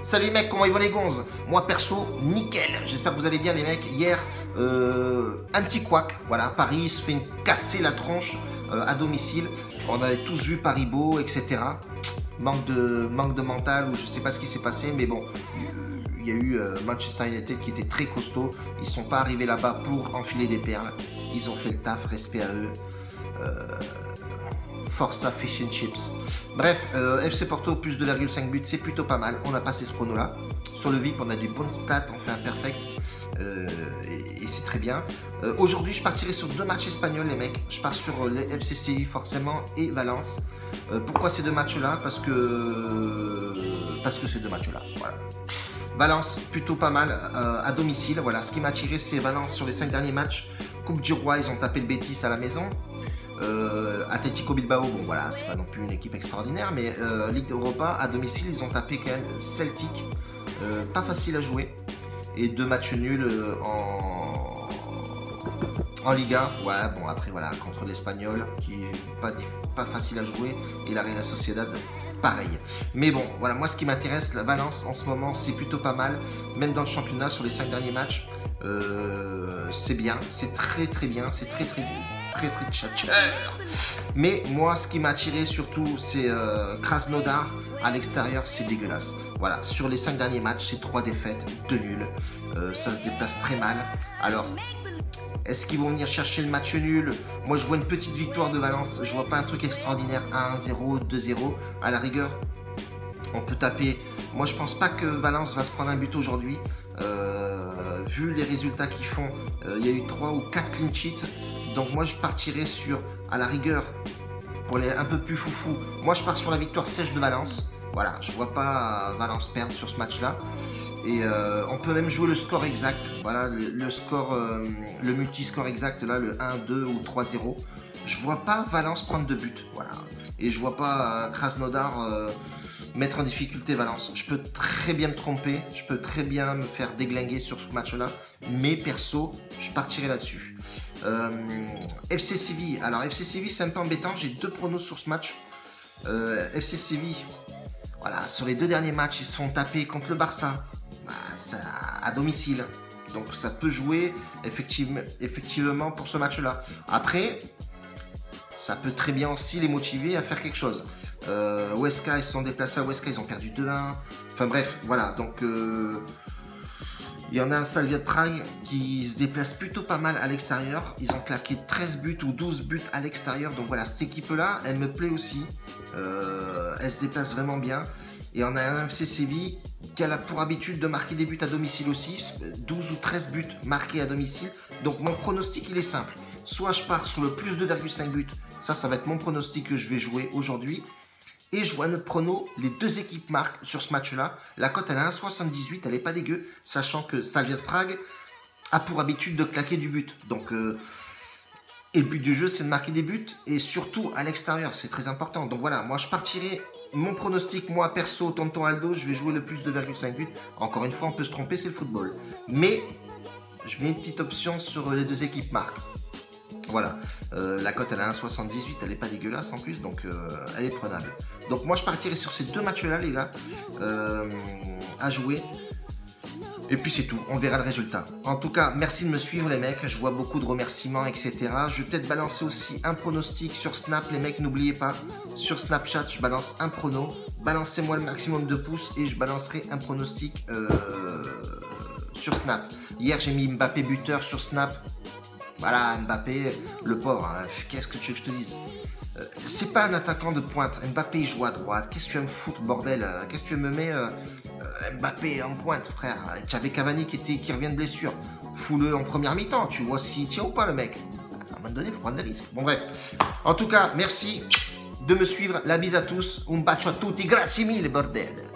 Salut les mecs, comment ils vont les gonzes? Moi perso, nickel. J'espère que vous allez bien les mecs. Hier, un petit couac. Voilà, Paris se fait casser la tronche à domicile. On avait tous vu Paris beau, etc. Manque de mental ou je sais pas ce qui s'est passé, mais bon, il y a eu Manchester United qui était très costaud. Ils sont pas arrivés là-bas pour enfiler des perles. Ils ont fait le taf, respect à eux. Forza Fish and Chips. Bref, FC Porto plus 2,5 buts, c'est plutôt pas mal. On a passé ce prono là. Sur le VIP, on a des bonnes stats, on fait un perfect. Et c'est très bien. Aujourd'hui, je partirai sur deux matchs espagnols, les mecs. Je pars sur les FC Séville forcément et Valence. Pourquoi ces deux matchs-là? Parce que ces deux matchs-là. Voilà. Valence, plutôt pas mal à domicile. Voilà, ce qui m'a attiré, c'est Valence sur les 5 derniers matchs. Coupe du Roi, ils ont tapé le Betis à la maison. Atlético Bilbao, bon voilà, c'est pas non plus une équipe extraordinaire, mais Ligue d'Europa, à domicile, ils ont tapé quand même Celtic, pas facile à jouer, et deux matchs nuls en Liga. Ouais, bon après voilà, contre l'Espagnol, qui est pas facile à jouer, et la Real Sociedad, pareil. Mais bon, voilà, moi ce qui m'intéresse, la Valence en ce moment, c'est plutôt pas mal, même dans le championnat, sur les 5 derniers matchs, c'est bien, c'est très bien, c'est très tchatcheur. Mais moi ce qui m'a attiré surtout c'est Krasnodar à l'extérieur, c'est dégueulasse. Voilà, sur les 5 derniers matchs c'est 3 défaites, 2 nuls, ça se déplace très mal. Alors est-ce qu'ils vont venir chercher le match nul? Moi je vois une petite victoire de Valence, je vois pas un truc extraordinaire. 1-0, 2-0 à la rigueur on peut taper. Moi je pense pas que Valence va se prendre un but aujourd'hui. Vu les résultats qu'ils font, il y a eu 3 ou 4 clean sheets. Donc moi je partirais sur, à la rigueur, pour les un peu plus foufou, moi je pars sur la victoire sèche de Valence. Voilà, je vois pas Valence perdre sur ce match-là. Et on peut même jouer le score exact. Voilà, le score, le multi-score exact, là, le 1-2 ou 3-0. Je vois pas Valence prendre de but. Voilà. Et je vois pas Krasnodar mettre en difficulté Valence. Je peux très bien me tromper, je peux très bien me faire déglinguer sur ce match-là, mais perso, je partirai là-dessus. FC Séville, alors FC Séville c'est un peu embêtant, j'ai deux pronos sur ce match. FC Séville, voilà, sur les deux derniers matchs, ils se font taper contre le Barça, à domicile. Donc ça peut jouer effectivement pour ce match-là. Après, ça peut très bien aussi les motiver à faire quelque chose. Huesca, ils se sont déplacés à Huesca, ils ont perdu 2-1. Enfin bref, voilà. Donc il y en a un Slavia de Prague qui se déplace plutôt pas mal à l'extérieur. Ils ont claqué 13 buts ou 12 buts à l'extérieur. Donc voilà, cette équipe-là, elle me plaît aussi. Elle se déplace vraiment bien. Et on a un FC Séville qui a pour habitude de marquer des buts à domicile aussi. 12 ou 13 buts marqués à domicile. Donc mon pronostic, il est simple. Soit je pars sur le plus 2,5 buts. Ça va être mon pronostic que je vais jouer aujourd'hui. Et je vois notre prono, les deux équipes marquent sur ce match-là. La cote, elle est à 1,78, elle n'est pas dégueu, sachant que Slavia de Prague a pour habitude de claquer du but. Donc, et le but du jeu, c'est de marquer des buts, et surtout à l'extérieur, c'est très important. Donc voilà, moi je partirai, mon pronostic, moi perso, tonton Aldo, je vais jouer le plus 2,5 buts. Encore une fois, on peut se tromper, c'est le football. Mais, je mets une petite option sur les deux équipes marquent. Voilà, la cote elle est à 1,78, elle n'est pas dégueulasse en plus, donc elle est prenable. Donc moi je partirai sur ces deux matchs là les gars, à jouer. Et puis c'est tout, on verra le résultat. En tout cas, merci de me suivre les mecs, je vois beaucoup de remerciements, etc. Je vais peut-être balancer aussi un pronostic sur Snap, les mecs, n'oubliez pas, sur Snapchat, je balance un prono. Balancez-moi le maximum de pouces et je balancerai un pronostic sur Snap. Hier j'ai mis Mbappé buteur sur Snap. Voilà, Mbappé, le pauvre, hein, qu'est-ce que tu veux que je te dise? C'est pas un attaquant de pointe. Mbappé, il joue à droite. Qu'est-ce que tu veux me foutre, bordel? Qu'est-ce que tu me mets Mbappé en pointe, frère? Tu avais Cavani qui revient de blessure. Fous-le en première mi-temps. Tu vois s'il tient ou pas, le mec. À un moment donné, il faut prendre des risques. Bon, bref. En tout cas, merci de me suivre. La bise à tous. Un bacio a tutti. Grazie mille, bordel.